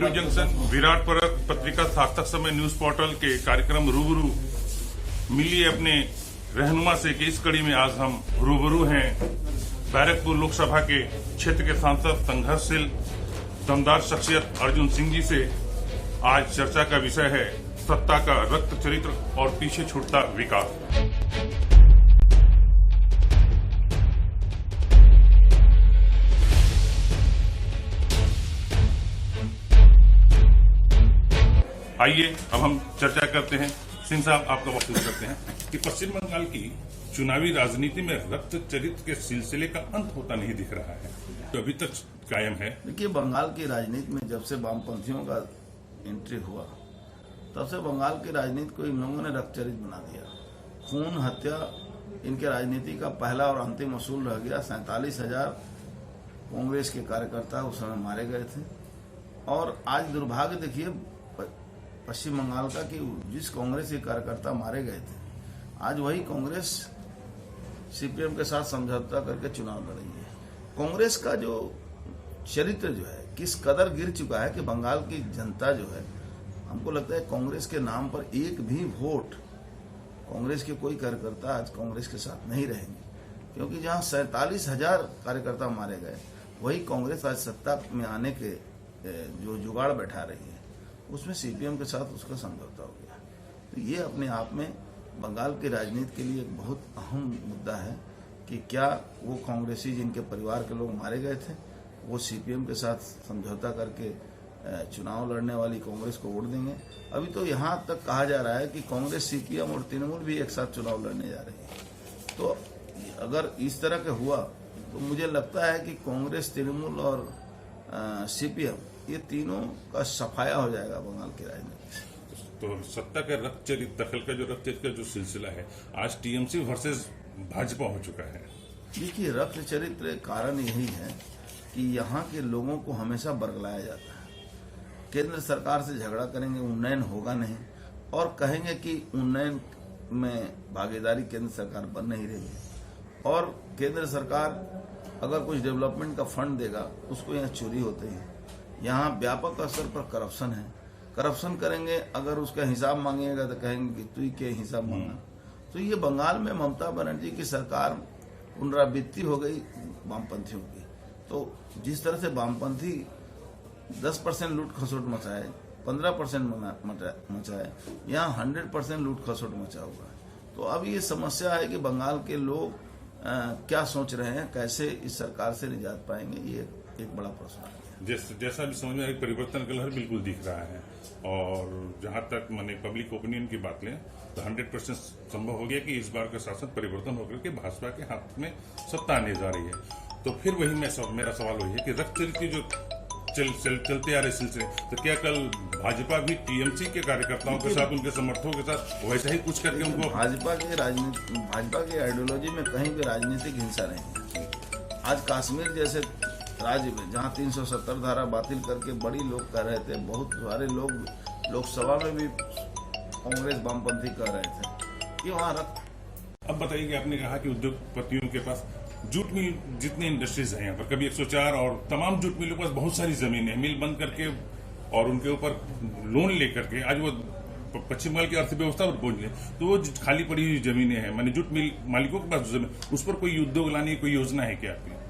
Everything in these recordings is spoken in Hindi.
नेहरू जंक्शन विराट पर्व पत्रिका सार्थक समय न्यूज पोर्टल के कार्यक्रम रूबरू मिलिए अपने रहनुमा से कि इस कड़ी में आज हम रूबरू हैं बैरकपुर लोकसभा के क्षेत्र के सांसद संघर्षशील दमदार शख्सियत अर्जुन सिंह जी से। आज चर्चा का विषय है सत्ता का रक्त चरित्र और पीछे छूटता विकास। आइए अब हम चर्चा करते हैं। सिंह साहब, आपका वक्तव्य करते हैं कि पश्चिम बंगाल की चुनावी राजनीति में रक्त चरित्र के सिलसिले का अंत होता नहीं दिख रहा है, तो अभी तक कायम है। देखिए, बंगाल की राजनीति में जब से वामपंथियों का एंट्री हुआ तब से बंगाल की राजनीति को इन लोगों ने रक्त चरित्र बना दिया। खून हत्या इनके राजनीति का पहला और अंतिम असूल रह गया। 47,000 कांग्रेस के कार्यकर्ता उस समय मारे गए थे। और आज दुर्भाग्य देखिए पश्चिम बंगाल का कि जिस कांग्रेस के कार्यकर्ता मारे गए थे, आज वही कांग्रेस सीपीएम के साथ समझौता करके चुनाव लड़ रही है। कांग्रेस का जो चरित्र जो है किस कदर गिर चुका है कि बंगाल की जनता जो है, हमको लगता है कांग्रेस के नाम पर एक भी वोट कांग्रेस के कोई कार्यकर्ता आज कांग्रेस के साथ नहीं रहेंगे, क्योंकि जहां 47,000 कार्यकर्ता मारे गए वही कांग्रेस आज सत्ता में आने के जो जुगाड़ बैठा रही है उसमें सीपीएम के साथ उसका समझौता हो गया। तो ये अपने आप में बंगाल की राजनीति के लिए एक बहुत अहम मुद्दा है कि क्या वो कांग्रेसी जिनके परिवार के लोग मारे गए थे वो सीपीएम के साथ समझौता करके चुनाव लड़ने वाली कांग्रेस को वोट देंगे। अभी तो यहाँ तक कहा जा रहा है कि कांग्रेस, सीपीएम और तृणमूल भी एक साथ चुनाव लड़ने जा रही है। तो अगर इस तरह का हुआ तो मुझे लगता है कि कांग्रेस, तृणमूल और सीपीएम ये तीनों का सफाया हो जाएगा बंगाल की राजनीति से। तो सत्ता का रक्त चरित्र, दखल का जो रक्त चरित्र का जो सिलसिला है आज टीएमसी वर्सेस भाजपा हो चुका है। देखिए, रक्त चरित्र कारण यही है कि यहाँ के लोगों को हमेशा बरगलाया जाता है। केंद्र सरकार से झगड़ा करेंगे, उन्नयन होगा नहीं, और कहेंगे कि उन्नयन में भागीदारी केंद्र सरकार बन नहीं रही है, और केंद्र सरकार अगर कुछ डेवलपमेंट का फंड देगा उसको यहाँ चोरी होते हैं। यहाँ व्यापक स्तर पर करप्शन है। करप्शन करेंगे, अगर उसका हिसाब मांगेगा तो कहेंगे कि तू ही के हिसाब मांगा। तो ये बंगाल में ममता बनर्जी की सरकार पुनरावृत्ति हो गई वामपंथियों की। तो जिस तरह से वामपंथी 10% लूट खसोट मचाए, 15% मचाए, यहाँ 100% लूट खसोट मचा हुआ है। तो अब ये समस्या है कि बंगाल के लोग क्या सोच रहे हैं, कैसे इस सरकार से निजात पाएंगे, ये एक बड़ा प्रश्न है। जैसा भी समझ में आया, परिवर्तन का लहर बिल्कुल दिख रहा है। और जहां तक मैंने पब्लिक ओपिनियन की बात लें तो 100% संभव हो गया कि इस बार का शासन परिवर्तन होकर के भाजपा के हाथ में सत्ता आने जा रही है। तो फिर वही मेरा सवाल वही है कि रक्त चरित्र जो चलते आ रहे सिलसिले, तो क्या कल भाजपा भी टीएमसी के कार्यकर्ताओं के साथ, उनके समर्थकों के साथ वैसा ही कुछ करके उनको? भाजपा की आइडियोलॉजी में कहीं भी राजनीतिक हिंसा नहीं है। आज कश्मीर जैसे राज्य में जहां 370 धारा बातिल करके बड़ी लोग कह रहे थे, बहुत सारे लोग लोकसभा में भी कांग्रेस वामपंथी कह रहे थे कि वहां रक्त। अब बताइए कि आपने कहा कि उद्योगपतियों के पास जूट मिल जितनी इंडस्ट्रीज हैं यहाँ पर, कभी 104 और तमाम जूट मिलों के पास बहुत सारी जमीन है, मिल बंद करके और उनके ऊपर लोन लेकर के आज वो पश्चिम बंगाल की अर्थव्यवस्था पर पहुंच गए। तो वो खाली पड़ी हुई जमीनें हैं, मैंने जूट मिल मालिकों के पास जमीन, उस पर कोई उद्योग लाने की कोई योजना है क्या आपकी?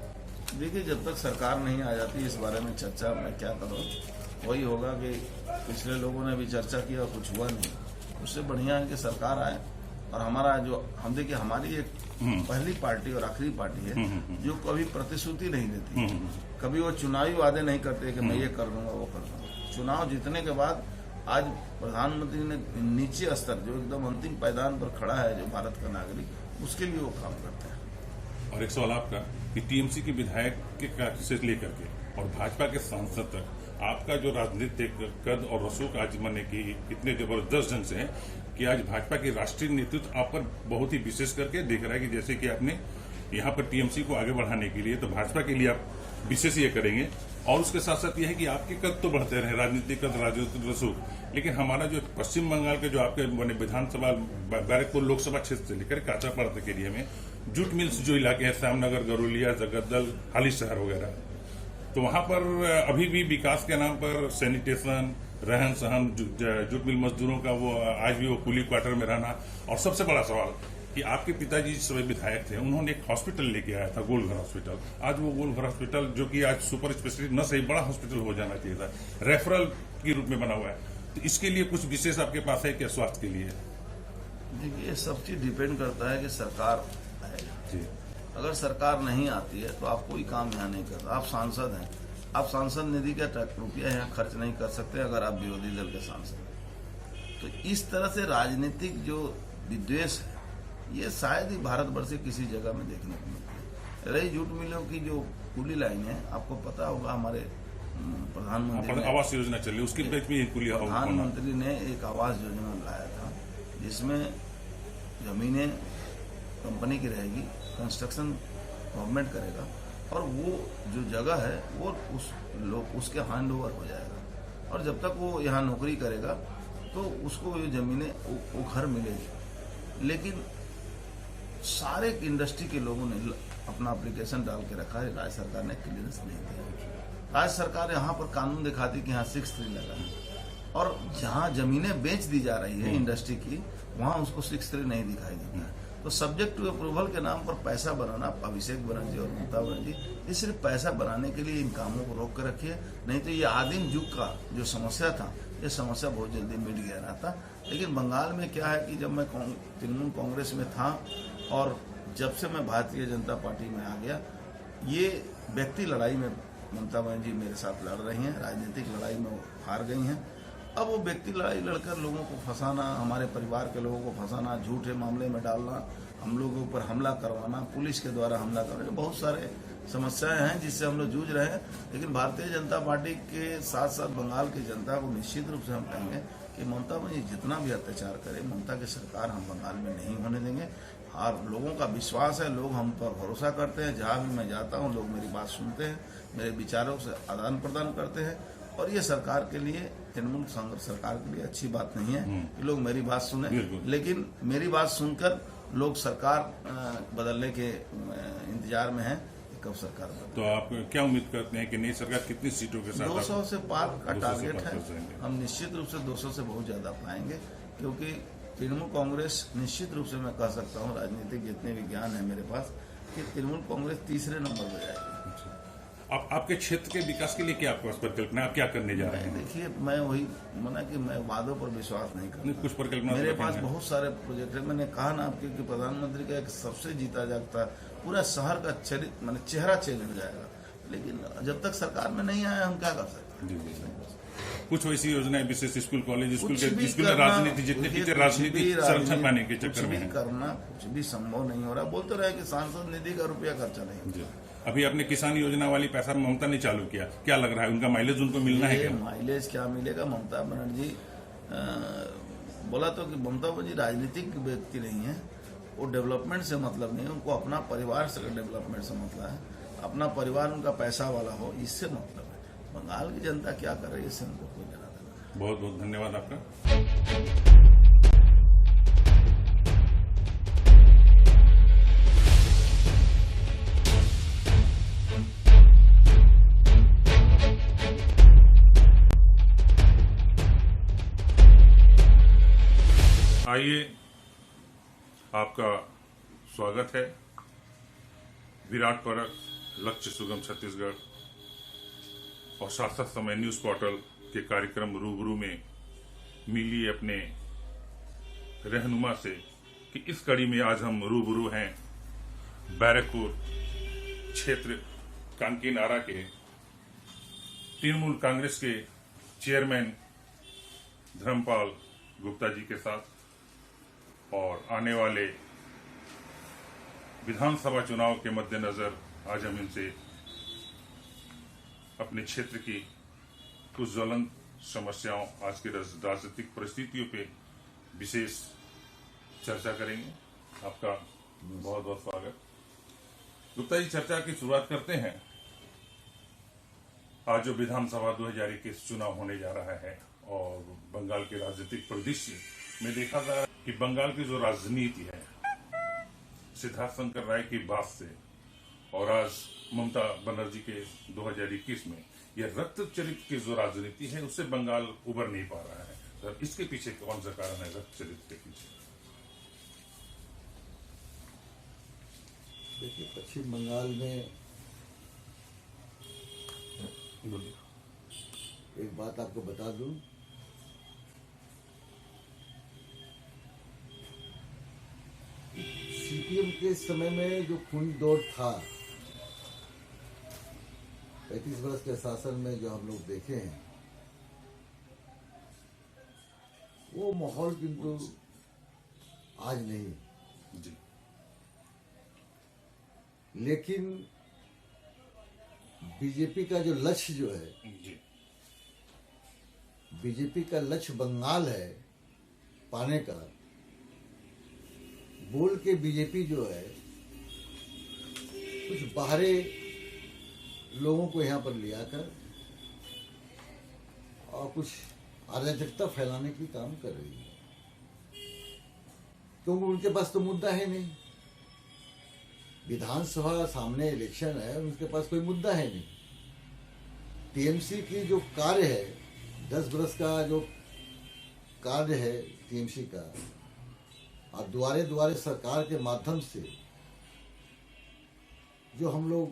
देखिए, जब तक सरकार नहीं आ जाती इस बारे में चर्चा मैं क्या करूँ। वही होगा कि पिछले लोगों ने भी चर्चा किया और कुछ हुआ नहीं। उससे बढ़िया है कि सरकार आए और हमारा जो हम देखिए हमारी एक पहली पार्टी और आखिरी पार्टी है जो कभी प्रतिश्रुति नहीं देती। कभी वो चुनावी वादे नहीं करते कि मैं ये कर दूंगा वो कर दूंगा। चुनाव जीतने के बाद आज प्रधानमंत्री ने नीचे स्तर जो एकदम अंतिम पायदान पर खड़ा है, जो भारत का नागरिक, उसके लिए वो काम करते हैं। और एक सवाल आपका कि टीएमसी के विधायक के से लेकर के और भाजपा के सांसद तक आपका जो राजनीतिक कद और रसूख आज माने कि इतने जबरदस्त ढंग से है कि आज भाजपा के राष्ट्रीय नेतृत्व आप पर बहुत ही विशेष करके देख रहा है कि जैसे कि आपने यहाँ पर टीएमसी को आगे बढ़ाने के लिए तो भाजपा के लिए आप विशेष ये करेंगे, और उसके साथ साथ यह है कि आपके कद तो बढ़ते रहे, राजनीतिक कद, राजनीतिक रसूख, लेकिन हमारा जो पश्चिम बंगाल के जो आपके विधानसभा बैरकपुर लोकसभा क्षेत्र से लेकर काचापाड़ा तक एरिया में जूट मिल्स जो इलाके हैं, श्यामनगर, गरुलिया, जगद्दल, हाली शहर वगैरह, तो वहां पर अभी भी विकास के नाम पर सैनिटेशन, रहन सहन, जूट मिल मजदूरों का वो आज भी वो कुली क्वार्टर में रहना, और सबसे बड़ा सवाल कि आपके पिताजी जिस समय विधायक थे उन्होंने एक हॉस्पिटल लेके आया था, गोलघर हॉस्पिटल। आज वो गोलघर हॉस्पिटल जो कि आज सुपर स्पेशलिटी न सही बड़ा हॉस्पिटल हो जाना चाहिए था, रेफरल के रूप में बना हुआ है। तो इसके लिए कुछ विशेष आपके पास है क्या स्वास्थ्य के लिए? देखिए, सब चीज डिपेंड करता है कि सरकार है। जी, अगर सरकार नहीं आती है तो आप कोई काम यहाँ नहीं करते। आप सांसद हैं, आप सांसद निधि का रुपया यहाँ खर्च नहीं कर सकते अगर आप विरोधी दल के सांसद हैं। तो इस तरह से राजनीतिक जो विद्वेष है, ये शायद ही भारतवर्ष के किसी जगह में देखने को मिलती है। रही जूट मिलों की जो कुली लाइन है, आपको पता होगा हमारे प्रधानमंत्री ने आवास योजना चल रही, उसके बीच में कुली प्रधानमंत्री ने एक आवास योजना लाया था, जिसमें जमीनें कंपनी की रहेगी, कंस्ट्रक्शन गवर्नमेंट करेगा, और वो जो जगह है वो उसके हैंड ओवर हो जाएगा, और जब तक वो यहाँ नौकरी करेगा तो उसको ये जमीनें वो घर मिलेगी। लेकिन सारे इंडस्ट्री के लोगों ने अपना एप्लीकेशन डाल के रखा है, राज्य सरकार ने क्लियरेंस नहीं दिया। राज्य सरकार यहाँ पर कानून दिखाती कि यहाँ 6(3) लगा है, और जहाँ जमीनें बेच दी जा रही है इंडस्ट्री की, वहाँ उसको 6(3) नहीं दिखाई देता है। तो सब्जेक्ट टू अप्रूवल के नाम पर पैसा बनाना, अभिषेक बनर्जी और ममता बनर्जी, ये सिर्फ पैसा बनाने के लिए इन कामों को रोक कर रखिए, नहीं तो ये आदिम युग का जो समस्या था, ये समस्या बहुत जल्दी मिट गया रहता। लेकिन बंगाल में क्या है कि जब मैं तृणमूल कांग्रेस में था और जब से मैं भारतीय जनता पार्टी में आ गया, ये व्यक्ति लड़ाई में ममता बनर्जी मेरे साथ लड़ रही हैं, राजनीतिक लड़ाई में वो हार गई हैं। अब वो व्यक्ति लड़ाई लड़कर लोगों को फंसाना, हमारे परिवार के लोगों को फंसाना, झूठे मामले में डालना, हम लोगों पर हमला करवाना, पुलिस के द्वारा हमला करना, बहुत सारे समस्याएं हैं जिससे हम लोग जूझ रहे हैं। लेकिन भारतीय जनता पार्टी के साथ साथ बंगाल की जनता को निश्चित रूप से हम कहेंगे कि ममता बनर्जी जितना भी अत्याचार करे, ममता की सरकार हम बंगाल में नहीं होने देंगे। और लोगों का विश्वास है, लोग हम पर भरोसा करते हैं। जहाँ भी मैं जाता हूँ लोग मेरी बात सुनते हैं, मेरे विचारों से आदान प्रदान करते हैं, और ये सरकार के लिए, तृणमूल सरकार के लिए अच्छी बात नहीं है कि लोग मेरी बात सुने। लेकिन मेरी बात सुनकर लोग सरकार बदलने के इंतजार में हैं कि कब सरकार बदले। तो आप क्या उम्मीद करते हैं कि नई सरकार कितनी सीटों के साथ? 200 से पार का टारगेट है। हम निश्चित रूप से 200 से बहुत ज्यादा पाएंगे, क्योंकि तृणमूल कांग्रेस, निश्चित रूप से मैं कह सकता हूँ, राजनीतिक जितने विज्ञान है मेरे पास, कि तृणमूल कांग्रेस तीसरे नंबर पर जाएगी। आपके क्षेत्र के विकास के लिए क्या आपके पास परिकल्पना, आप क्या करने जा रहे हैं? देखिए, मैं वही मना कि मैं वादों पर विश्वास नहीं करता। कुछ परिकल्पना मेरे पास बहुत सारे प्रोजेक्ट है। मैंने कहा ना आपके कि प्रधानमंत्री का एक सबसे जीता जागता पूरा शहर का चेहरा चेंज हो जाएगा। लेकिन जब तक सरकार में नहीं आया, हम क्या कर सकते हैं? कुछ वैसी योजनाएं विशेष स्कूल, कॉलेज, स्कूल में राजनीति, जितने टीचर राजनीति संरक्षण पाने के चक्कर में करना कुछ भी संभव नहीं हो रहा। बोलते रहे कि सांसद निधि का रुपया खर्चा नहीं। अभी आपने किसान योजना वाली पैसा ममता ने चालू किया, क्या लग रहा है उनका माइलेज उनको मिलना है क्या? माइलेज क्या मिलेगा? ममता बनर्जी बोला तो कि ममता बनर्जी राजनीतिक व्यक्ति नहीं है, वो डेवलपमेंट से मतलब नहीं है, उनको अपना परिवार से डेवलपमेंट से मतलब है, अपना परिवार उनका पैसा वाला हो, इससे मतलब है। बंगाल की जनता क्या कर रही है इससे उनको कोई लेना देना। बहुत बहुत धन्यवाद आपका। आइए, आपका स्वागत है विराट परख, लक्ष्य सुगम छत्तीसगढ़ और सार्थक समय न्यूज पोर्टल के कार्यक्रम रूबरू में मिली अपने रहनुमा से कि इस कड़ी में आज हम रूबरू हैं बैरकपुर क्षेत्र कांकी नारा के तृणमूल कांग्रेस के चेयरमैन धर्मपाल गुप्ता जी के साथ, और आने वाले विधानसभा चुनाव के मद्देनजर आज हम इनसे अपने क्षेत्र की कुछ ज्वलंत समस्याओं, आज की राजनीतिक परिस्थितियों पे विशेष चर्चा करेंगे। आपका बहुत बहुत स्वागत। गुप्ता जी, चर्चा की शुरुआत करते हैं। आज जो विधानसभा 2021 चुनाव होने जा रहा है और बंगाल के राजनीतिक परिदृश्य में देखा जा रहा है कि बंगाल की जो राजनीति है सिद्धार्थ शंकर राय की बात से और आज ममता बनर्जी के 2021 में यह रक्त चरित्र की जो राजनीति है उससे बंगाल उबर नहीं पा रहा है। सर, इसके पीछे कौन सा कारण है रक्त चरित्र के पीछे? देखिए, पश्चिम बंगाल में एक बात आपको बता दूं, सीपीएम के समय में जो खून दौड़ था 35 वर्ष के शासन में जो हम लोग देखे हैं, वो माहौल किंतु आज नहीं। जी। लेकिन बीजेपी का जो लक्ष्य जो है, जी। बीजेपी का लक्ष्य बंगाल है पाने का, बोल के बीजेपी जो है कुछ बाहरी लोगों को यहाँ पर लिया कर और कुछ अराजकता फैलाने की काम कर रही है, क्योंकि उनके पास तो मुद्दा है नहीं। विधानसभा सामने इलेक्शन है, उनके पास कोई मुद्दा है नहीं। टीएमसी की जो कार्य है, 10 वर्ष का जो कार्य है टीएमसी का, और द्वारे द्वारे सरकार के माध्यम से जो हम लोग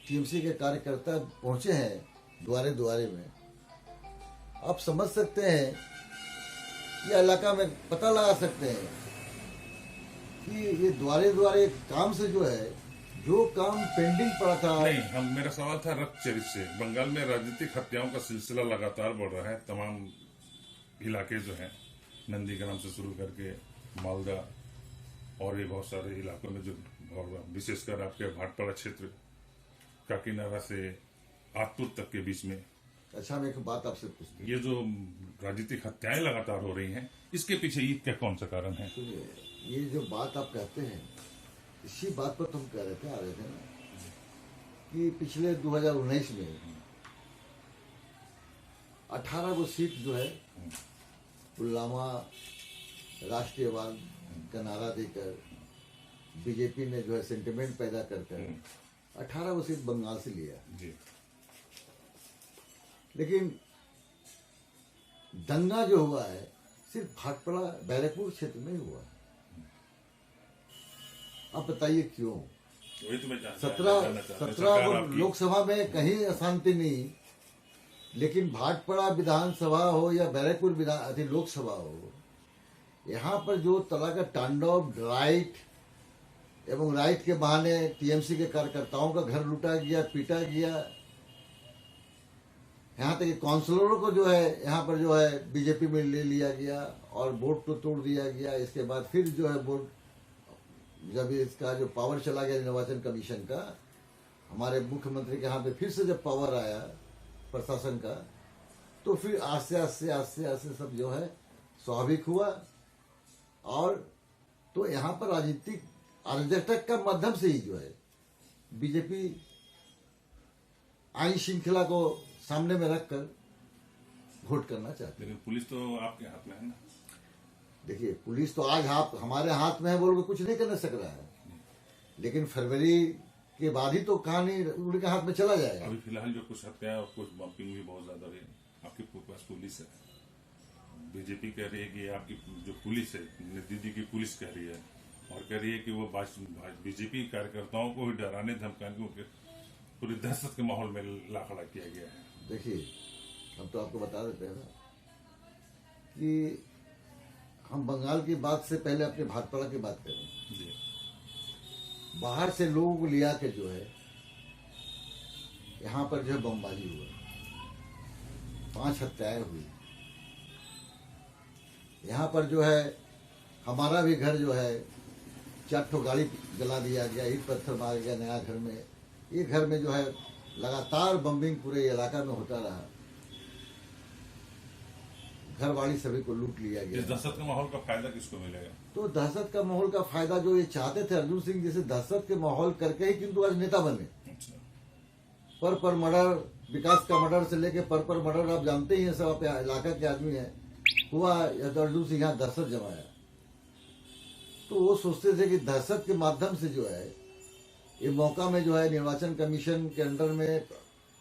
टीएमसी के कार्यकर्ता पहुंचे हैं द्वारे द्वारे में, आप समझ सकते हैं, ये इलाका में पता लगा सकते हैं कि ये द्वारे द्वारे काम से जो है, जो काम पेंडिंग पड़ा था। नहीं, मेरा सवाल था रक्त चरित्र से। बंगाल में राजनीतिक हत्याओं का सिलसिला लगातार बढ़ रहा है। तमाम इलाके जो हैं, नंदीग्राम से शुरू करके मालदा और भी बहुत सारे इलाकों में, जो विशेषकर आपके भाटपाड़ा क्षेत्र, काकीनाडा से आतपुर तक के बीच में। अच्छा, मैं एक बात आपसे पूछती हूँ, ये जो राजनीतिक हत्याएं लगातार हो रही हैं, इसके पीछे ईद का कौन सा कारण है? ये जो बात आप कहते हैं, इसी बात पर तुम कह रहे थे, आ रहे थे ना, कि पिछले 2019 में 18 वो सीट जो है पुलवामा राष्ट्रीयवाद का नारा देकर बीजेपी ने जो है सेंटिमेंट पैदा कर 18 वो सीट बंगाल से लिया। जी। लेकिन दंगा जो हुआ है सिर्फ भाटपाड़ा बैरकपुर क्षेत्र में ही हुआ। आप बताइए क्यों? वही तो मैं जानना 17 लोकसभा में कहीं अशांति नहीं, लेकिन भाटपाड़ा विधानसभा हो या बैरकपुर लोकसभा हो, यहाँ पर जो तरह का तांडव, राइट के बहाने टीएमसी के कार्यकर्ताओं का घर लूटा गया, पीटा गया, यहाँ तक काउंसलरों को जो है यहाँ पर जो है बीजेपी में ले लिया गया और वोट तो तोड़ दिया गया। इसके बाद फिर जो है वोट, जब इसका जो पावर चला गया निर्वाचन कमीशन का, हमारे मुख्यमंत्री के यहाँ पे फिर से जब पावर आया प्रशासन का, तो फिर आस्ते आस्ते सब जो है स्वाभाविक हुआ। और तो यहाँ पर राजनीतिक अराजकता का माध्यम से ही जो है बीजेपी आईन श्रृंखला को सामने में रखकर वोट करना चाहते हैं। लेकिन पुलिस तो आपके हाथ में है ना। देखिए, पुलिस तो आज हमारे हाथ में है, बोल के कुछ नहीं कर सक रहा है, लेकिन फरवरी के बाद ही तो कहानी उनके हाथ में चला जाएगा। अभी फिलहाल जो कुछ हत्या और कुछ बम्पिंग भी बहुत ज्यादा रही, आपके पास पुलिस है, बीजेपी कह रही है कि आपकी जो पुलिस है, दीदी की पुलिस कह रही है, और कह रही है कि वो बीजेपी कार्यकर्ताओं को भी डराने धमकाने को पूरी दहशत के माहौल में ला खड़ा किया गया है। देखिए, हम तो आपको बता देते हैं ना कि हम बंगाल की बात से पहले अपने भाटपाड़ा की बात करें। जी। बाहर से लोगों को लिया के जो है यहाँ पर जो है बमबाजी हुआ, 5 हत्याएं हुई। यहाँ पर जो है हमारा भी घर जो है 4 गाड़ी जला दिया गया, ईट पत्थर मार गया नया घर में। ये घर में जो है लगातार बम्बिंग पूरे इलाका में होता रहा, घर वाली सभी को लूट लिया गया। इस दहशत के माहौल का फायदा किसको मिलेगा? तो दहशत का माहौल का फायदा जो ये चाहते थे अर्जुन सिंह जैसे दहशत के माहौल करके ही किंतु आज नेता बने। अच्छा। पर मर्डर, विकास का मर्डर से लेके पर मर्डर आप जानते ही हैं, सब इलाका के आदमी है हुआ। अर्जुन सिंह यहाँ दहशत जमाया, तो वो सोचते थे कि दहशत के माध्यम से जो है ये मौका में जो है निर्वाचन कमीशन के अंडर में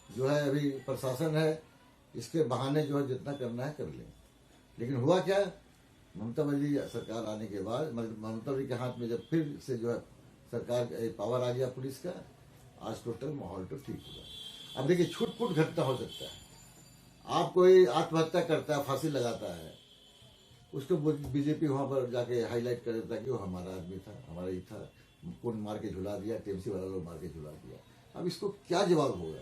जो है अभी प्रशासन है, इसके बहाने जो है जितना करना है कर लें। लेकिन हुआ क्या, ममता बनर्जी सरकार आने के बाद ममता बनर्जी के हाथ में जब फिर से जो है सरकार पावर आ गया पुलिस का, आज टोटल माहौल तो ठीक हुआ। अब देखिए छूट-फूट घटना हो सकता है, आप कोई आत्महत्या करता है, फांसी लगाता है, उसको बीजेपी वहां पर जाके हाईलाइट कर देता है कि वो हमारा आदमी था, हमारा ही था, कौन मार के झुला दिया, टीएमसी वाला लोग मार के झुला दिया। अब इसको क्या जवाब होगा,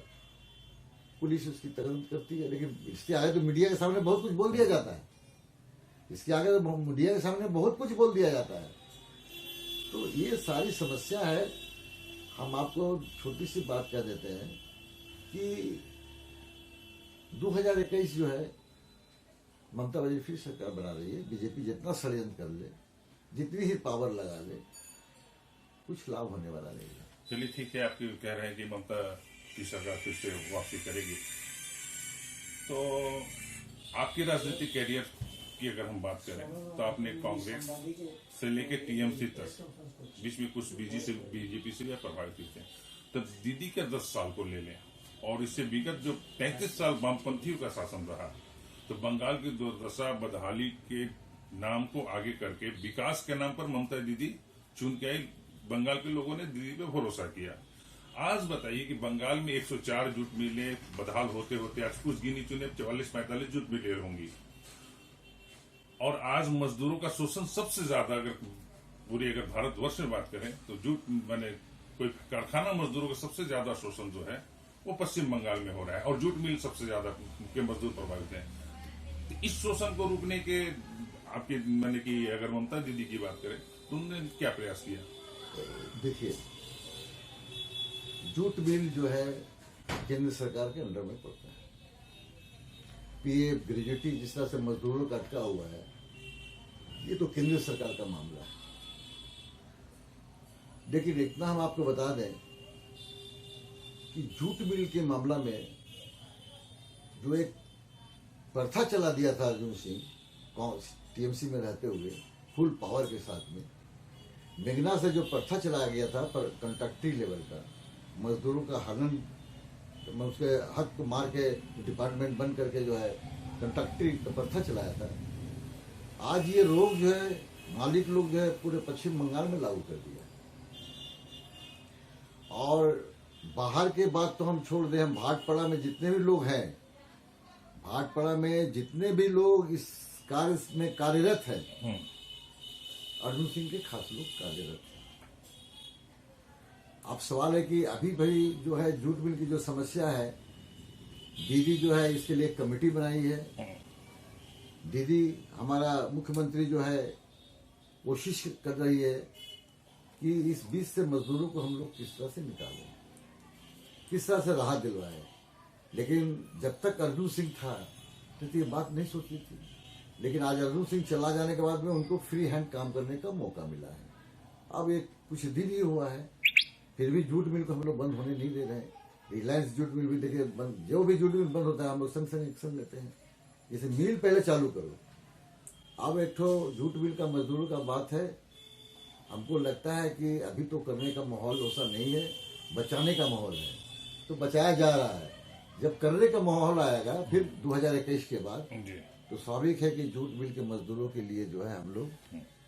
पुलिस उसकी तदंत करती है, लेकिन इसके आगे तो मीडिया के सामने बहुत कुछ बोल दिया जाता है, इसके आगे तो मीडिया के सामने बहुत कुछ बोल दिया जाता है। तो ये सारी समस्या है। हम आपको छोटी सी बात कह देते हैं कि 2021 जो है ममता बनर्जी फिर सरकार बना रही है। बीजेपी जितना षड्यंत्र कर ले, जितनी ही पावर लगा ले, कुछ लाभ होने वाला नहीं है। चलिए ठीक है, आपकी कह रहे हैं कि ममता की सरकार फिर से वापसी करेगी। तो आपकी राजनीतिक कैरियर की अगर हम बात करें तो आपने कांग्रेस से लेके टीएमसी तक, बीच में कुछ बीजेपी से या प्रभावित थे, तो दीदी के 10 साल को ले लें और इससे विगत जो 35 साल वामपंथियों का शासन रहा, तो बंगाल की दुर्दशा बदहाली के नाम को आगे करके विकास के नाम पर ममता दीदी चुन के आई। बंगाल के लोगों ने दीदी पे भरोसा किया। आज बताइए कि बंगाल में 104 जूट मिलें बदहाल होते होते आज कुछ गिनी चुने 44-45 जूट मिलें होंगी, और आज मजदूरों का शोषण सबसे ज्यादा, अगर पूरी अगर भारतवर्ष में बात करें तो जूट माने कोई कारखाना मजदूरों का सबसे ज्यादा शोषण जो है वो पश्चिम बंगाल में हो रहा है, और जूट मिल सबसे ज्यादा के मजदूर प्रभावित हैं। तो इस शोषण को रोकने के आपके माने कि अगर ममता दीदी की बात करें तो उन्होंने क्या प्रयास किया? देखिए, जूट मिल जो है केंद्र सरकार के अंडर में पड़ता है। पीएफ ग्रेजुएटी जिस तरह से मजदूरों का अटका हुआ है, ये तो केंद्र सरकार का मामला है। लेकिन इतना हम आपको बता दें कि जूट मिल के मामला में जो एक प्रथा चला दिया था अर्जुन सिंह टीएमसी में रहते हुए फुल पावर के साथ में, मेघना से जो प्रथा चलाया गया था पर कंट्रैक्टरी लेवल का, मजदूरों का हनन, उसके हक को मार के डिपार्टमेंट बंद करके जो है कंट्रैक्टरी का प्रथा चलाया था, आज ये रोग जो है मालिक लोग जो है पूरे पश्चिम बंगाल में लागू कर दिया। और बाहर के बात तो हम छोड़ दें, हम भाटपाड़ा में जितने भी लोग हैं, भाटपाड़ा में जितने भी लोग इस कार्य में कार्यरत हैं, अर्जुन सिंह के खास लोग कार्यरत हैं। अब सवाल है कि अभी भाई जो है जूट मिल की जो समस्या है, दीदी जो है इसके लिए एक कमेटी बनाई है। दीदी हमारा मुख्यमंत्री जो है कोशिश कर रही है कि इस बीच से मजदूरों को हम लोग किस तरह से निकालें, किस तरह से राहत दिलवाएं। लेकिन जब तक अर्जुन सिंह था तो ये बात नहीं सोची थी, लेकिन आज अर्जुन सिंह चला जाने के बाद में उनको फ्री हैंड काम करने का मौका मिला है। अब एक कुछ दिन ही हुआ है, फिर भी जूट मिल को हम लोग बंद होने नहीं दे रहे हैं। रिलायंस जूट मिल भी देखिए बंद, जो भी जूट मिल बंद होता है हम लोग संग संग एक्शन लेते हैं। जैसे मिल पहले चालू करो, अब एक तो जूट मिल का मजदूरों का बात है, हमको लगता है कि अभी तो करने का माहौल वैसा नहीं है, बचाने का माहौल है, तो बचाया जा रहा है। जब करने का माहौल आएगा फिर 2021 के बाद, तो स्वाभाविक है कि जूट मिल के मजदूरों के लिए जो है हम लोग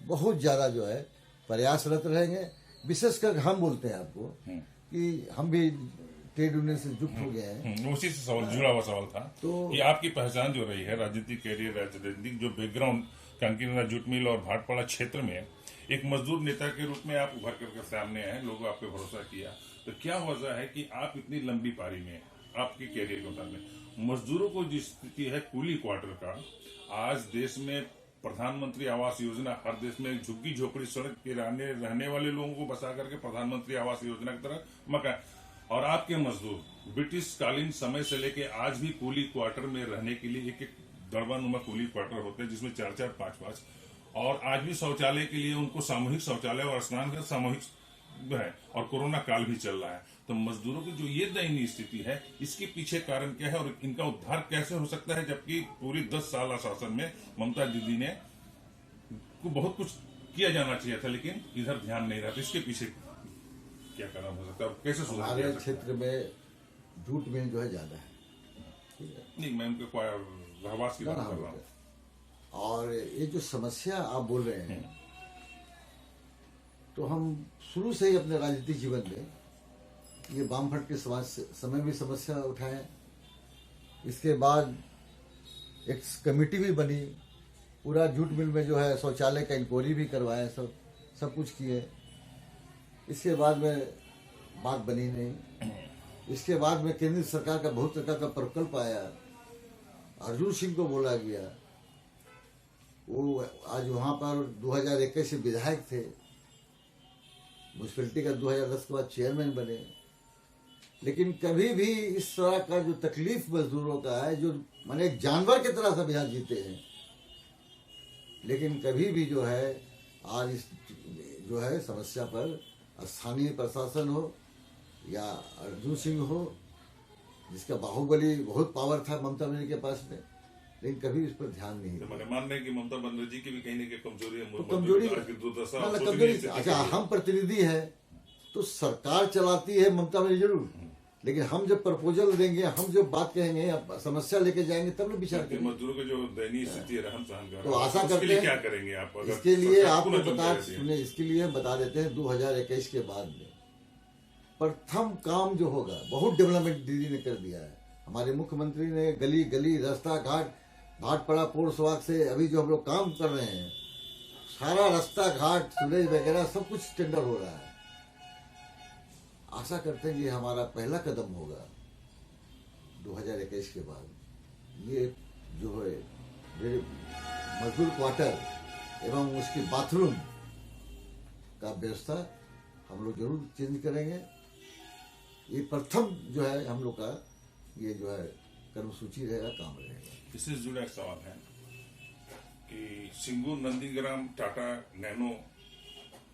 बहुत ज्यादा जो है प्रयासरत रहेंगे। विशेषकर हम बोलते हैं आपको कि हम भी ट्रेड यूनियन से जुट हो गए हैं। उसी से सवाल जुड़ा हुआ सवाल था तो कि आपकी पहचान जो रही है राजनीतिक कैरियर, राजनीतिक जो बैकग्राउंड कांकेर जूट मिल और भाटपाड़ा क्षेत्र में एक मजदूर नेता के रूप में आप उभर करके सामने आए, लोगों आप पे भरोसा किया, तो क्या वजह है कि आप इतनी लंबी पारी में आपकी कैरियर के मुताबिक मजदूरों को जिस स्थिति है कूली क्वार्टर का, आज देश में प्रधानमंत्री आवास योजना, हर देश में झुग्गी झोपड़ी सड़क के रहने वाले लोगों को बसा करके प्रधानमंत्री आवास योजना की तरह मकान, और आपके मजदूर ब्रिटिश कालीन समय से लेके आज भी कूली क्वार्टर में रहने के लिए एक एक दरबानुमा कूली क्वार्टर होते हैं जिसमें 4-4, 5-5, और आज भी शौचालय के लिए उनको सामूहिक शौचालय और स्नान घर सामूहिक है, और कोरोना काल भी चल रहा है। तो मजदूरों की जो ये दयनीय स्थिति है, इसके पीछे कारण क्या है और इनका उद्धार कैसे हो सकता है, जबकि पूरी 10 साल शासन में ममता दीदी ने को बहुत कुछ किया जाना चाहिए था लेकिन इधर ध्यान नहीं रहा, तो इसके पीछे क्या कदम हो सकता है और कैसे सुधार हमारे किया जा सकता है? क्षेत्र में जूट मिल जो है ज्यादा है, ठीक है नहीं, मैं उनके रहवास की ना, बात ना, कर रहा हूँ। और ये जो समस्या आप बोल रहे हैं, तो हम शुरू से ही अपने राजनीतिक जीवन में ये वामफ्रंट के समय भी समस्या उठाए। इसके बाद एक कमेटी भी बनी, पूरा जूट मिल में जो है शौचालय का इंक्वायरी भी करवाए, सब कुछ किए। इसके बाद में बात बनी नहीं। इसके बाद में केंद्र सरकार का बहुत प्रकार का प्रकल्प आया, अर्जुन सिंह को बोला गया, वो आज वहाँ पर 2021 से विधायक थे, म्यूनसिपैलिटी का 2010 के बाद चेयरमैन बने। लेकिन कभी भी इस तरह का जो तकलीफ मजदूरों का है, जो माने एक जानवर की तरह सब यहाँ जीते हैं, लेकिन कभी भी जो है आज इस जो है समस्या पर स्थानीय प्रशासन हो या अर्जुन सिंह हो, जिसका बाहुबली बहुत पावर था ममता बनर्जी के पास में, लेकिन कभी इस पर ध्यान नहीं तो दिया। मैंने मान रहे कि ममता बनर्जी की भी कहीं ना कहीं कमजोरी है, तो कमजोरी आज की दुर्दशा मतलब सोचने कमजोरी, की अच्छा हम प्रतिनिधि है तो सरकार चलाती है ममता बनर्जी जरूर, लेकिन हम जब प्रपोजल देंगे, हम जब बात कहेंगे, समस्या लेके जाएंगे, तब ना विचार कि करेंगे। मजदूरों के जो दयनीय स्थिति है, रहन सहन का, तो आशा उसके करते लिए हैं क्या करेंगे आप? अगर इसके लिए सरकार आपको पुनः चुनती बता रहती है। सुने, इसके लिए हम बता देते हैं 2021 के बाद में प्रथम काम जो होगा, बहुत डेवलपमेंट दीदी ने कर दिया है। हमारे मुख्यमंत्री ने गली गली, रास्ता घाट, भाटपड़ा, पोरसवाग से अभी जो हम लोग काम कर रहे हैं, सारा रास्ता घाट, सीवरेज वगैरह सब कुछ टेंडर हो रहा है। आशा करते हैं कि हमारा पहला कदम होगा 2021 के बाद। ये जो है मजदूर क्वार्टर एवं उसकी बाथरूम का व्यवस्था हम लोग जरूर चेंज करेंगे। ये प्रथम जो है हम लोग का ये जो है कर्मसूची रहेगा, काम रहेगा। इससे जुड़ा एक सवाल है कि सिंगूर नंदीग्राम टाटा नैनो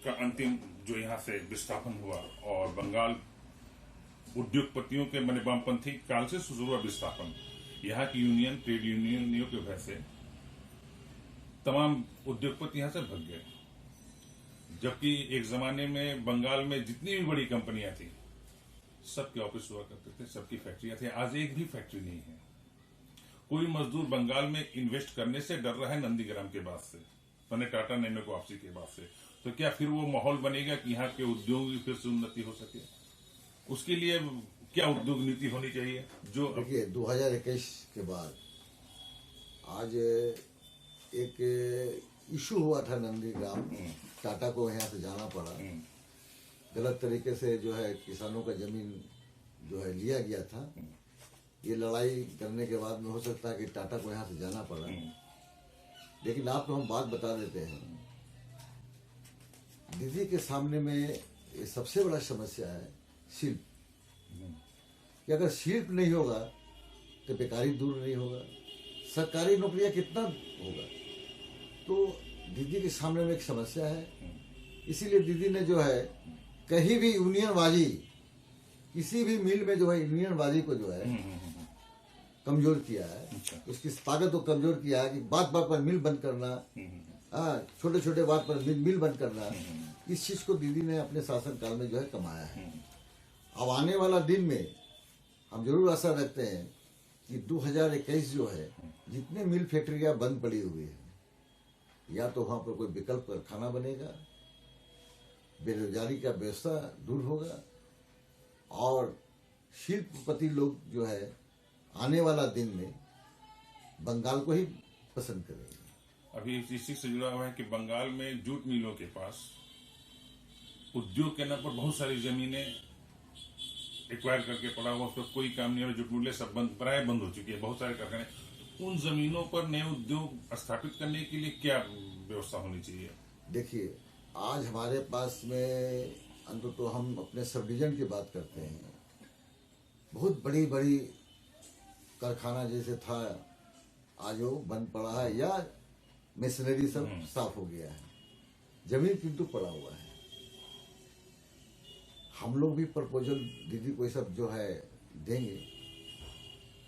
का अंतिम जो यहाँ से विस्थापन हुआ और बंगाल उद्योगपतियों के मैंने वामपंथी काल से शुरू हुआ विस्थापन, यहाँ की यूनियन, ट्रेड यूनियनियों के वजह से तमाम उद्योगपति यहाँ से भग गए। जबकि एक जमाने में बंगाल में जितनी भी बड़ी कंपनियां थी, सबके ऑफिस हुआ करते थे, सबकी फैक्ट्रियां थी। आज एक भी फैक्ट्री नहीं है। कोई मजदूर बंगाल में इन्वेस्ट करने से डर रहा है नंदीग्राम के बाद से, मैंने टाटा नैनो को वापसी के बाद से। तो क्या फिर वो माहौल बनेगा कि यहाँ के उद्योग की फिर से उन्नति हो सके? उसके लिए क्या उद्योग नीति होनी चाहिए? जो देखिए 2021 के बाद आज एक इशू हुआ था नंदीग्राम, टाटा को यहाँ से जाना पड़ा, गलत तरीके से जो है किसानों का जमीन जो है लिया गया था। ये लड़ाई करने के बाद में हो सकता है कि टाटा को यहाँ से जाना पड़ा, लेकिन आपको हम बात बता देते हैं, दीदी के सामने में ये सबसे बड़ा समस्या है शिल्प। कि अगर शिल्प नहीं होगा तो बेकारी दूर नहीं होगा, सरकारी नौकरियां कितना होगा। तो दीदी के सामने में एक समस्या है, इसीलिए दीदी ने जो है कहीं भी यूनियनबाजी, किसी भी मिल में जो है यूनियनबाजी को जो है कमजोर किया है, उसकी ताकत को कमजोर किया है कि बात बात पर मिल बंद करना, छोटे छोटे बात पर मिल बंद करना, इस चीज को दीदी ने अपने शासन काल में जो है कमाया है। अब आने वाला दिन में हम जरूर आशा रखते हैं कि 2021 जो है जितने मिल फैक्ट्रियां बंद पड़ी हुई है, या तो वहां पर कोई विकल्प कारखाना बनेगा, बेरोजगारी का व्यवस्था दूर होगा, और शिल्पपति लोग जो है आने वाला दिन में बंगाल को ही पसंद करेंगे। अभी इस चीज से जुड़ा हुआ है कि बंगाल में जूट मिलों के पास उद्योग के नाम पर बहुत सारी जमीनें एक्वायर करके पड़ा हुआ, उस पर कोई काम नहीं हो रहा, जूट मिलें सब बंद, प्राय बंद हो चुकी है, बहुत सारे कारखाने। उन जमीनों पर नए उद्योग स्थापित करने के लिए क्या व्यवस्था होनी चाहिए? देखिए आज हमारे पास में अंततः हम अपने सब डिवीजन की बात करते हैं, बहुत बड़ी बड़ी कारखाना जैसे था आज वो बंद पड़ा है, या मशीनरी सब साफ हो गया है, जमीन किंतु पड़ा हुआ है। हम लोग भी प्रपोजल दीदी को ये सब जो है देंगे,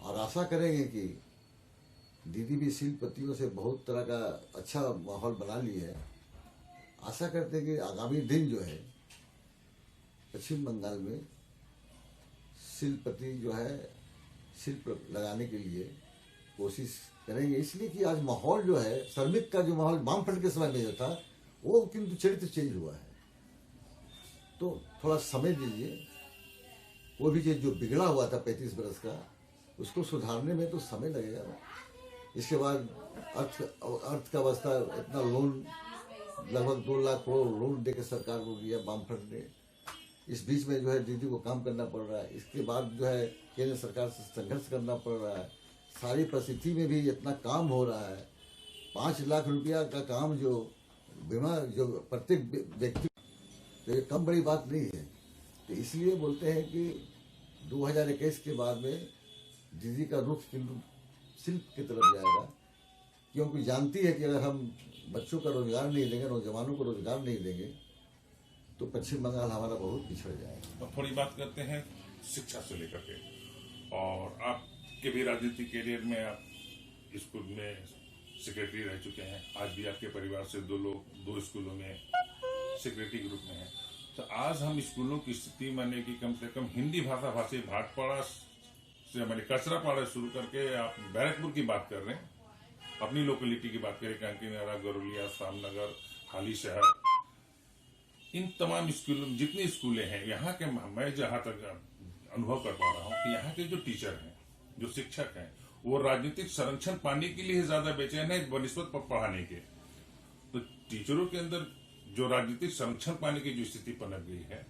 और आशा करेंगे कि दीदी भी शिल्पपतियों से बहुत तरह का अच्छा माहौल बना ली है। आशा करते हैं कि आगामी दिन जो है पश्चिम बंगाल में शिल्पपति जो है शिल्प लगाने के लिए कोशिश करेंगे, इसलिए कि आज माहौल जो है श्रमिक का जो माहौल वामफ्रंट के समय में जो था वो किंतु चरित्र चेंज हुआ है। तो थोड़ा समय दीजिए, वो भी जो बिगड़ा हुआ था 35 बरस का उसको सुधारने में तो समय लगेगा ना। इसके बाद अर्थ का अवस्था इतना लोन लगभग 2 लाख करोड़ लोन देकर सरकार को दिया वामफ्रंट ने। इस बीच में जो है दीदी को काम करना पड़ रहा है, इसके बाद जो है केंद्र सरकार से संघर्ष करना पड़ रहा है। सारी परिस्थिति में भी इतना काम हो रहा है, 5 लाख रुपया का काम जो बीमा जो प्रत्येक व्यक्ति, तो ये कम बड़ी बात नहीं है। तो इसलिए बोलते हैं कि 2021 के बाद में दीदी का रुख किंतु शिल्प की तरफ जाएगा, क्योंकि जानती है कि अगर हम बच्चों का रोजगार नहीं देंगे, नौजवानों को रोजगार नहीं देंगे, तो पश्चिम बंगाल हमारा बहुत पिछड़ जाएगा। तो थोड़ी बात करते हैं शिक्षा से लेकर के, और आपके भी राजनीतिक कैरियर में आप स्कूल में सेक्रेटरी रह चुके हैं, आज भी आपके परिवार से 2 लोग 2 स्कूलों में सेक्रेटरी ग्रुप में हैं। तो आज हम स्कूलों की स्थिति माने कि कम से कम हिंदी भाषी भाटपाड़ा से माने कचरापाड़ा शुरू करके आप बैरकपुर की बात कर रहे हैं, अपनी लोकेलिटी की बात करें, कांकीनारा, गरुलिया, सामनगर, हाली शहर, इन तमाम स्कूलों जितनी स्कूलें हैं यहाँ के, मैं जहां तक अनुभव कर पा रहा हूँ कि यहाँ के जो टीचर हैं, जो शिक्षक हैं, वो राजनीतिक संरक्षण पाने के लिए ज्यादा बेचैन है बनिस्बत पढ़ाने के। तो टीचरों के अंदर जो राजनीतिक संरक्षण पाने की जो स्थिति पनप गई है,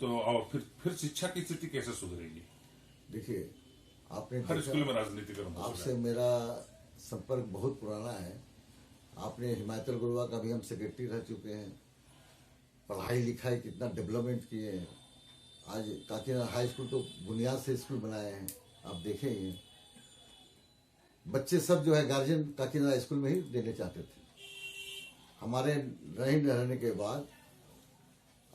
तो और फिर शिक्षा की स्थिति कैसे सुधरेगी? देखिए, आपने हर स्कूल में राजनीतिकरण आपसे मेरा संपर्क बहुत पुराना है। आपने हिमाचल गुरुआ का भी हम सेक्रेटरी रह चुके हैं, पढ़ाई लिखाई कितना डेवलपमेंट किए हैं। आज काकीनाडा हाई स्कूल तो बुनियाद से स्कूल बनाए हैं, आप देखें ही। बच्चे सब जो है गार्जियन काकीनाडा स्कूल में ही देने चाहते थे। हमारे नहीं रहने के बाद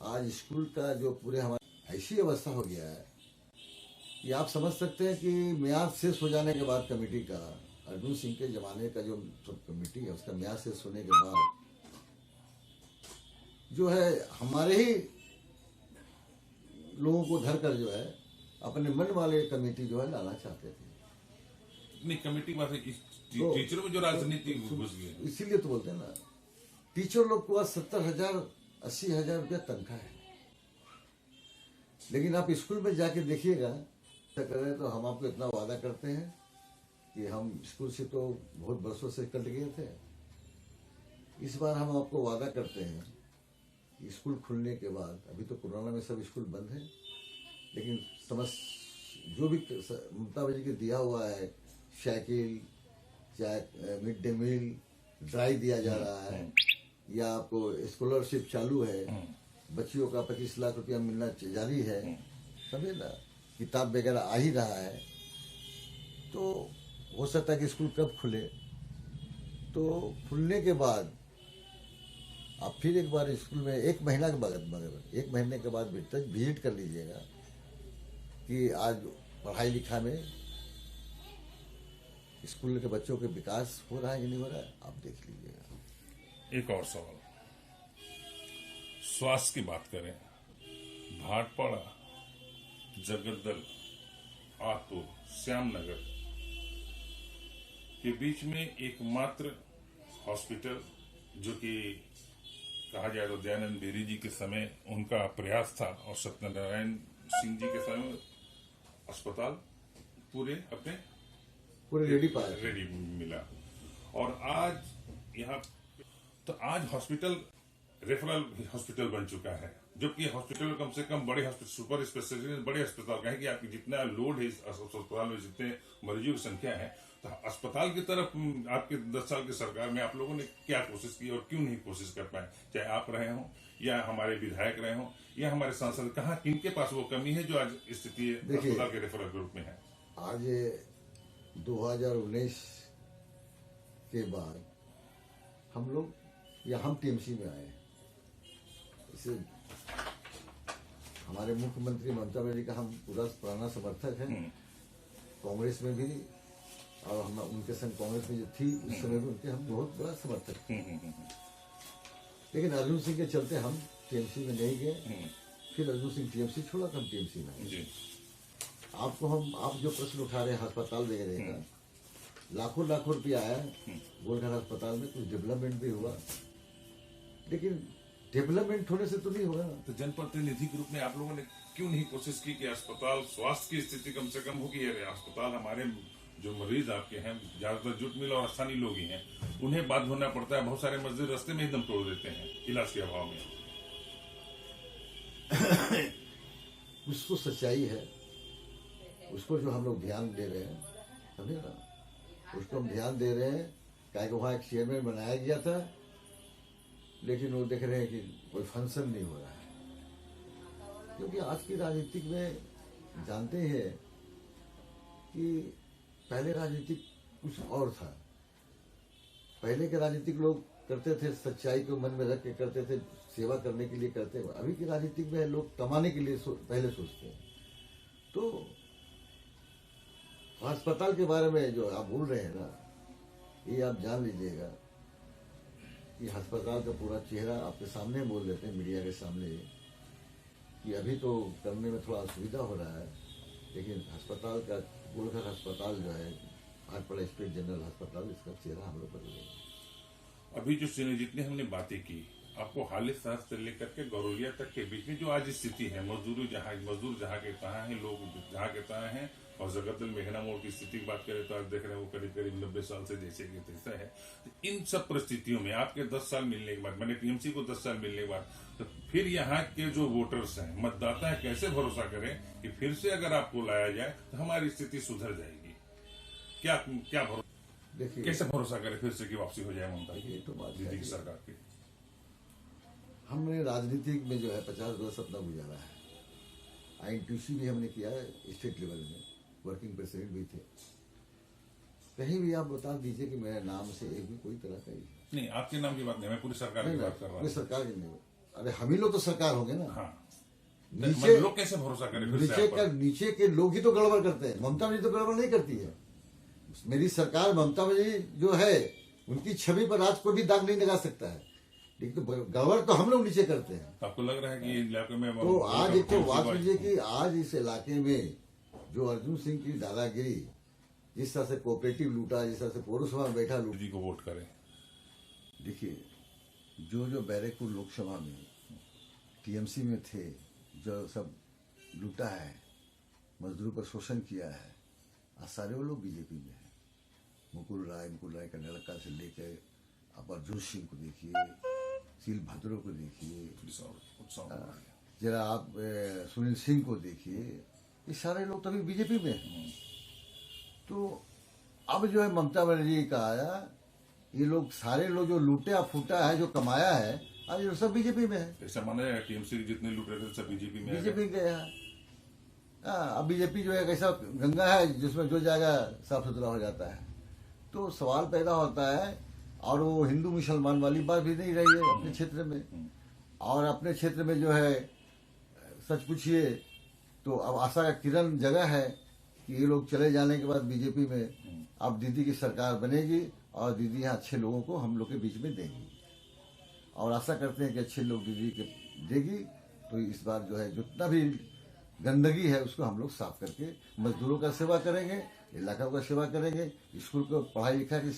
आज स्कूल का जो पूरे हमारे ऐसी अवस्था हो गया है कि आप समझ सकते हैं कि म्याद शेष हो जाने के बाद कमेटी का, अर्जुन सिंह के जमाने का जो कमेटी है उसका म्याद शेष होने के बाद जो है हमारे ही लोगों को धर कर जो है अपने मन वाले कमेटी जो है लाना चाहते थे। नहीं, कमेटी बात है, टीचरों में जो राजनीति घुस गई, इसीलिए तो बोलते हैं ना, टीचर लोग को आज 70,000 80,000 रुपया तनख्वाह है। लेकिन आप स्कूल में जाके देखिएगा, ऐसा कर रहे तो हम आपको इतना वादा करते हैं कि हम स्कूल से तो बहुत बरसों से कट गए थे। इस बार हम आपको वादा करते हैं कि स्कूल खुलने के बाद, अभी तो कोरोना में सब स्कूल बंद है, लेकिन जो भी ममता बनर्जी के दिया हुआ है, साइकिल, चाहे मिड डे मील ड्राई दिया जा रहा है, या आपको स्कॉलरशिप चालू है, बच्चियों का 25 लाख रुपया मिलना जारी है, समझे ना, किताब वगैरह आ ही रहा है। तो हो सकता है कि स्कूल कब खुले, तो खुलने के बाद आप फिर एक बार स्कूल में 1 महीना के बाद, मगर 1 महीने के बाद विजिट कर लीजिएगा कि आज पढ़ाई लिखा में स्कूल के बच्चों के विकास हो रहा है कि नहीं हो रहा है, आप देख लीजिएगा। एक और सवाल, स्वास्थ्य की बात करें, भाटपाड़ा, जगद्दल, आतूर, श्यामनगर के बीच में एकमात्र हॉस्पिटल जो कि कहा जाए तो दयानंद बेरी जी के समय उनका प्रयास था, और सत्यनारायण सिंह जी के समय अस्पताल पूरे रेडी मिला, और आज यहाँ तो आज हॉस्पिटल रेफरल हॉस्पिटल बन चुका है, जबकि हॉस्पिटल कम से कम बड़े हॉस्पिटल, सुपर स्पेशलिस्ट बड़े अस्पताल का है कि आपकी जितना लोड है अस्पताल में, जितने मरीजों की संख्या है, तो अस्पताल की तरफ आपके 10 साल की सरकार में आप लोगों ने क्या कोशिश की और क्यों नहीं कोशिश कर पाए? चाहे आप रहे हों या हमारे विधायक रहे हों या हमारे सांसद, कहाँ किनके पास वो कमी है जो आज स्थिति अस्पताल के रेफरल ग्रुप में है? आज 2019 के बाद हम लोग या हम टीएमसी में आए, इसे हमारे मुख्यमंत्री ममता बनर्जी का हम पूरा पुराना समर्थक हैं, कांग्रेस में भी, और हम उनके संग कांग्रेस में जो थी उस समय भी उनके हम बहुत बड़ा समर्थक थे। लेकिन अर्जुन सिंह के चलते हम टीएमसी में नहीं गए, फिर अर्जुन सिंह टीएमसी छोड़ा तो हम टीएमसी में आए। जी आप जो प्रश्न उठा रहे हैं अस्पताल वगैरह का, लाखों लाखों रुपया आया गोलघर अस्पताल में, कुछ डेवलपमेंट भी हुआ, लेकिन डेवलपमेंट होने से तो नहीं होगा ना। तो जनप्रतिनिधि के रूप में आप लोगों ने क्यों नहीं कोशिश की कि अस्पताल स्वास्थ्य की स्थिति कम से कम होगी? अरे अस्पताल हमारे जो मरीज आपके हैं ज्यादातर जूट मिल और स्थानीय लोग ही हैं, उन्हें बाध्य होना पड़ता है। बहुत सारे मजदूर रास्ते में ही दम तोड़ देते हैं इलाज के अभाव में। कुछ तो सच्चाई है, उसको जो हम लोग ध्यान दे रहे हैं, समझे ना, उसको हम ध्यान दे रहे हैं। क्या कि वहाँ एक चेयरमैन बनाया गया था, लेकिन वो देख रहे हैं कि कोई फंक्शन नहीं हो रहा है, क्योंकि आज की राजनीतिक में जानते हैं कि पहले राजनीतिक कुछ और था। पहले के राजनीतिक लोग करते थे, सच्चाई को मन में रख के करते थे, सेवा करने के लिए करते हैं। अभी की राजनीतिक में लोग कमाने के लिए पहले सोचते हैं। तो अस्पताल के बारे में जो आप बोल रहे हैं ना, ये आप जान लीजिएगा कि अस्पताल का पूरा चेहरा आपके सामने बोल देते हैं, मीडिया के सामने, कि अभी तो करने में थोड़ा असुविधा हो रहा है, लेकिन अस्पताल का गोलघर अस्पताल जो है भाटपाड़ा स्टेट जनरल अस्पताल, इसका चेहरा हम लोग बदलेंगे। अभी जो जितने हमने बातें की, आपको हालिद शहर से लेकर के गौरैया तक के बीच में जो आज स्थिति है, मजदूर जहाँ के तहाँ हैं, लोग जहाँ के तहाँ हैं, और जगतल मेघना मोड़ की स्थिति की बात करें तो आज देख रहे हैं वो करीब करीब 90 साल से जैसे कि तैसा है। तो इन सब परिस्थितियों में आपके 10 साल मिलने के बाद, मैंने टीएमसी को 10 साल मिलने के बाद, तो फिर यहाँ के जो वोटर्स हैं, मतदाता है, कैसे भरोसा करें कि फिर से अगर आपको लाया जाए तो हमारी स्थिति सुधर जाएगी? क्या भरोसा, देखिए कैसे भरोसा करें फिर से कि वापसी हो जाए ममता ये तो बात दीदी है की कि सरकार की? हमने राजनीतिक में जो है 50 वर्ष अपना गुजारा है। आईएनटीसी भी हमने किया है, स्टेट लेवल में वर्किंग प्रेसिडेंट भी थे। कहीं भी आप बता दीजिए कि मेरे नाम से एक भी कोई तरह का नहीं, आपके नाम की बात नहीं, मैं पूरी सरकार की बात कर रहा कोई हूँ। सरकार की नहीं। अरे हम ही लोग तो सरकार होंगे ना। हाँ, नीचे लोग कैसे भरोसा करें फिर से आप पर? नीचे के लोग ही तो गड़बड़ करते हैं। ममता जी तो गड़बड़ नहीं करती है। मेरी सरकार, ममता जी जो है, उनकी छवि पर आज कोई भी दाग नहीं लगा सकता है, लेकिन तो गड़बड़ तो हम लोग नीचे करते हैं। आपको लग रहा है कि इलाके में तो आज एक तो बात लीजिए कि आज इस इलाके में जो अर्जुन सिंह की दादागिरी, जिस तरह से कोऑपरेटिव लूटा, जिस तरह से पौरसभा में बैठा लूटा। जी को वोट करें। देखिए, जो बैरकपुर लोकसभा में टीएमसी में थे, जो सब लूटा है, मजदूरों पर शोषण किया है, आज सारे वो लोग बीजेपी में हैं। मुकुल राय का लड़का से लेकर आप अर्जुन सिंह को देखिए, सील भद्रों को देखिए, जरा आप सुनील सिंह को देखिए, ये सारे लोग तभी बीजेपी में हैं। तो अब जो है ममता बनर्जी का आया, ये लोग सारे लोग जो लूटा फूटा है, जो कमाया है, आज ये सब बीजेपी में है। ऐसा माना जाए टीएमसी के जितने लूट रहे थे सब बीजेपी में बीजेपी गया है। अब बीजेपी जो है कैसा गंगा है जिसमें जो जाएगा साफ सुथरा हो जाता है। तो सवाल पैदा होता है, और वो हिंदू मुसलमान वाली बात भी नहीं रही है अपने क्षेत्र में। और अपने क्षेत्र में जो है सच पूछिए तो अब आशा का किरण जगह है कि ये लोग चले जाने के बाद बीजेपी में अब दीदी की सरकार बनेगी, और दीदी यहाँ अच्छे लोगों को हम लोग के बीच में देंगी, और आशा करते हैं कि अच्छे लोग दीदी के देगी। तो इस बार जो है जितना भी गंदगी है उसको हम लोग साफ करके मजदूरों का सेवा करेंगे, इलाका का सेवा करेंगे, स्कूल को पढ़ाई लिखाई की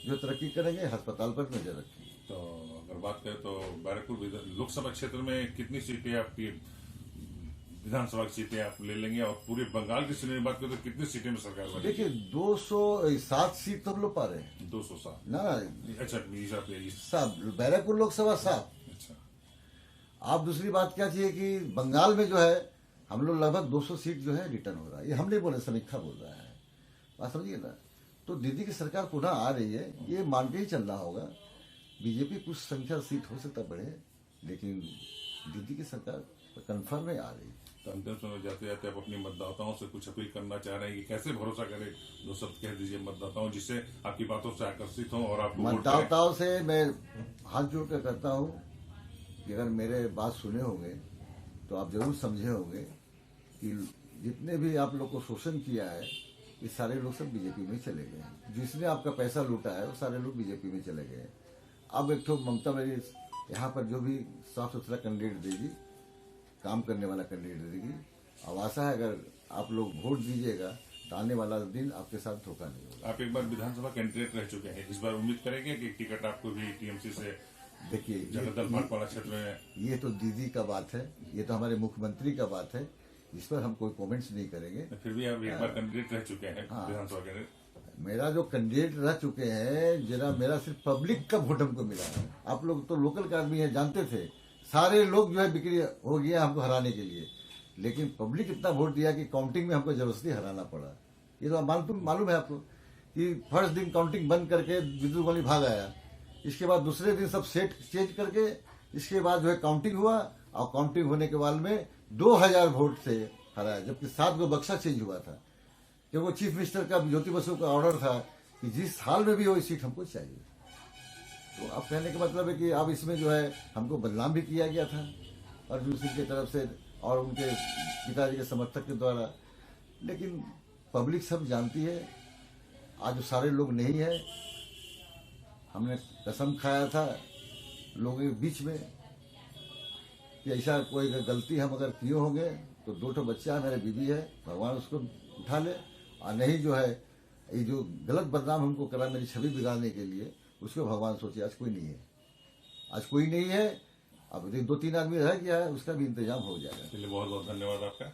जो तरक्की करेंगे, अस्पताल पर नजर रखेंगे। तो अगर बात करें तो बैरकपुर लोकसभा क्षेत्र में कितनी सीटें आपकी विधानसभा की सीटें आप ले लेंगे, और पूरे बंगाल की सीटें में बात करें तो कितनी सीटें में सरकार बनेगी? देखिए 207 सीट तो हम लोग पा रहे हैं 207 ना। अच्छा, सब बैरकपुर लोकसभा 7। अच्छा, आप दूसरी बात क्या चाहिए कि बंगाल में जो है हम लोग लगभग 200 सीट जो है रिटर्न हो रहा है। ये हम नहीं बोले, समीक्षा बोल रहा है, बात समझिए ना। तो दीदी की सरकार पुनः आ रही है, ये मान के ही चलना होगा। बीजेपी कुछ संख्या सीट हो सकता बढ़े, लेकिन दीदी की सरकार कन्फर्म में आ रही है। तो अंतिम समय जाते जाते आप अपने मतदाताओं से कुछ अपील करना चाह रहे हैं कि कैसे भरोसा करें? दो शब्द कह दीजिए मतदाताओं, जिससे आपकी बातों से आकर्षित हों और आपको वोट करें। मतदाताओं से मैं हाथ जोड़ कर करता हूँ कि अगर मेरे बात सुने होंगे तो आप जरूर समझे होंगे कि जितने भी आप लोग को शोषण किया है, ये सारे लोग सब बीजेपी में चले गए हैं। जिसने आपका पैसा लूटा है वो सारे लोग बीजेपी में चले गए हैं। अब एक तो ममता मेरी यहाँ पर जो भी साफ सुथरा कैंडिडेट देगी, काम करने वाला कैंडिडेट देगी। अब आशा है अगर आप लोग वोट दीजिएगा तो आने वाला दिन आपके साथ धोखा नहीं होगा। आप एक बार विधानसभा कैंडिडेट रह चुके हैं, इस बार उम्मीद करेंगे कि टिकट आपको भी टीएमसी से देखिए जगदल भाटपाड़ा क्षेत्र में? ये तो दीदी का बात है, ये तो हमारे मुख्यमंत्री का बात है, इस पर हम कोई कमेंट्स नहीं करेंगे। फिर भी आप एक बार कैंडिडेट रह चुके हैं हाँ। विधानसभा कैंडिडेट। मेरा जो कैंडिडेट रह चुके हैं जरा मेरा सिर्फ पब्लिक का वोट हमको मिला है। आप लोग तो लोकल का आदमी है, जानते थे सारे लोग जो है बिक्री हो गया हमको हराने के लिए, लेकिन पब्लिक इतना वोट दिया कि काउंटिंग में हमको जबरदस्ती हराना पड़ा। ये तो मालूम है आपको कि फर्स्ट दिन काउंटिंग बंद करके विद्युत गोली भाग आया, इसके बाद दूसरे दिन सब सेट चेंज करके इसके बाद जो है काउंटिंग हुआ और काउंटिंग होने के बाद में 2000 वोट से हराया, जबकि 7 गो बक्सा चेंज हुआ था, क्योंकि चीफ मिनिस्टर का ज्योति बसु का ऑर्डर था कि जिस हाल में भी हो इस सीट हमको चाहिए। तो अब कहने का मतलब है कि अब इसमें जो है हमको बदनाम भी किया गया था अर्जुन सिंह की तरफ से और उनके पिताजी के समर्थक के द्वारा, लेकिन पब्लिक सब जानती है। आज जो सारे लोग नहीं है, हमने कसम खाया था लोगों के बीच में कि ऐसा कोई गलती हम अगर किए होंगे तो 2 बच्चा है, मेरे बीवी है, भगवान उसको उठा ले, और नहीं जो है ये जो गलत बदनाम हमको करा मेरी छवि बिगाड़ने के लिए, उसको भगवान सोचे। आज कोई नहीं है, आज कोई नहीं है, अब 2-3 आदमी रह गया है, उसका भी इंतजाम हो जाएगा। चलिए बहुत बहुत धन्यवाद आपका।